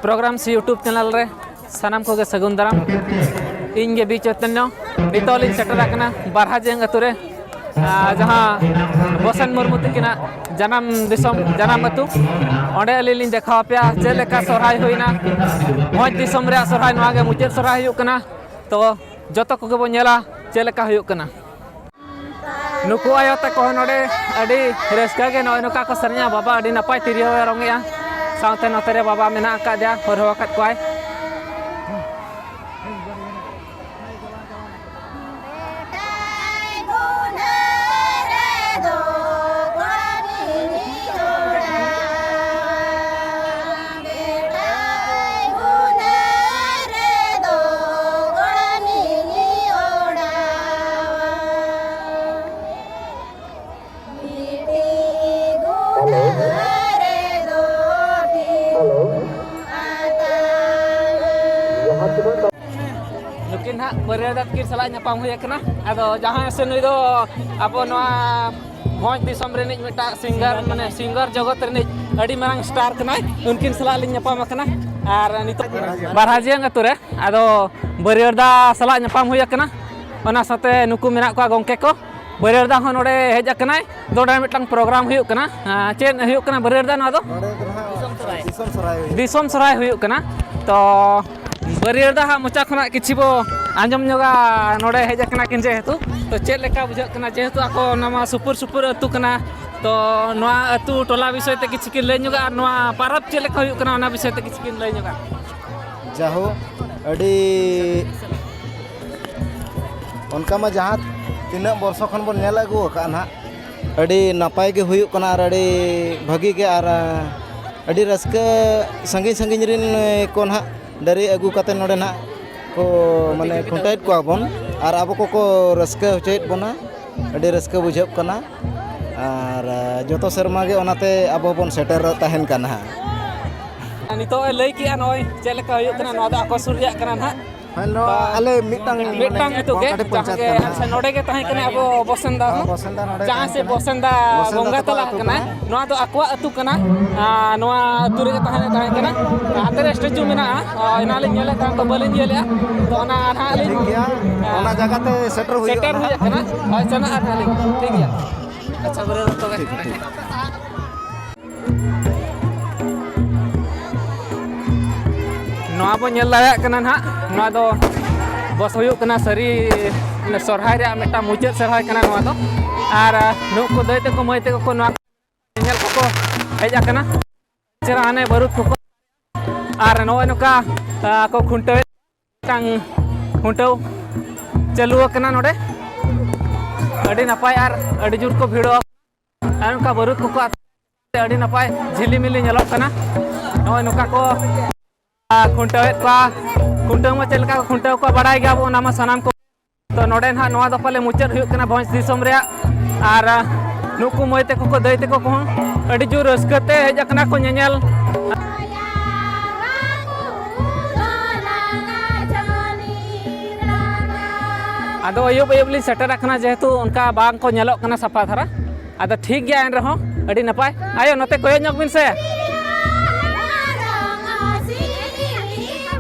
programme से YouTube channel रे सानाम को सगुन दाराम इंगे बी चैतन्य नितोलिन सेटराकना बारहाजेंग अतुरे जहाँ बसन मुर्मू तकिना जनाम दिसम जनाम अतु ओंडे अलिलिन देखा पे चेलेका सोराय होइना मौज दिसम रे सोराय नवागे मुचाद सोराय हुयुग कना तो जतो कोगे बो नेला चेलेका हुयुग कना नुकु आयो तको नोडे अडी रस्का गे नय नुका को सरनिया बाबा अडी नपाय तिरियो रंगिया साउते नतरे बाबा मेना का दिया हरवा कत कोय Mungkin hak beredat kir salahnya pamui kena atau jangan seni itu apa noa moj di sombre ni meta singer mana singer jogot ni adi marang star kena mungkin salahnya pam kena ar nitu barhaji ang atur atau bereda salahnya pamui kena ona sate nuku menak ko gongke ko bereda hon ode heja kena doda mitang program huyuk kena chen huyuk kena bereda no ado disom sarai huyuk kena to बरियरदा हा मुचा खना किछि बो आंजम जोगा नोडे hedge कना किन जेहेतु तो check लेका बुझ कना जेहेतु आको नामा सुपुर सुपुर अतु कना तो नोआ अतु टोला विषय ते किछि किन लैनोगा नोआ पारब चेक लेका हुयु कना ओना विषय ते किछि किन लैनोगा जाहो अडी उनका मा जहां तिना वर्ष खन बन नेल अगु का ना अडी नापाय के हुयु कना आर अडी भगी के आर अडी रस्के संगी संगी रिन कोन हा dari agu kate node na ko mane khuntait ko abon ar abo ko raska hochait bona adi raska bujhab kana ar joto serma ge onate abo bon setter tahen kana nito lay ki anoy cheleka huyuk kana no da ko surya kana na hello ale mitang itu ge jahan node ge tahen kana abo bosenda jahan se bosenda bonga tala kana no do akwa atu kana noa atu re tahen kana atere statue mena inale nyele kan to balen nyele to ona ana ali ona jaga te setter huyuk kana hoy chana ali thik ya acha bere to ge noa bo nyel layak kana na noa do bos huyuk kana sari sorhai re meta mujud sorhai kana noa do ar nu ko doite ko moite ko noa nyel ko heja kana cera ane barut ko ar noa nuka ko khunte tang khuntau chalu kana node adi napai ar adi jur ko bhido ar nuka barut ko adi napai झिलिमिली nyelok kana noa nuka ko खुंटावे का खुंटाव में चलका खुंटाव को बड़ाई गया वो नामा सनाम को तो नोडे ना नवा दो पहले मुचर हुयुक कना भोंस दिसम रे आर नुकु मोयते को दैते को अडी जोर रस्कते हेज कना को नेनेल आदो अयुब अयुबली सेटर रखना जेहेतु उनका बांग को नेलोक कना सफा धारा आदो ठीक गया एन रहो अडी नपाय आयो नते कोय ñok बिन से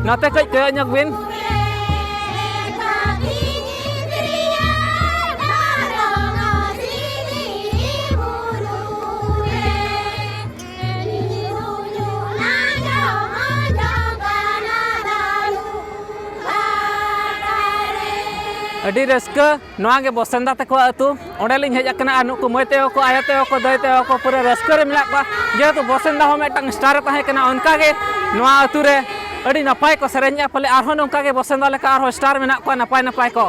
नते कई कय ñok bin अडी रस्का नोआ गे बसंदा तको अतु ओडेलिन हेज कना अनु को मोयते को आयते को दैते को पूरे रस्का रे मिला को जेहेतु बसंदा हो मेटंग स्टार ताहे कना उनका गे नोआ अतु रे अड़ी नपाय को सेरेन्या पले आरहो नोंका गे बसंदा लेका आरहो स्टार मेना को नपाय नपाय को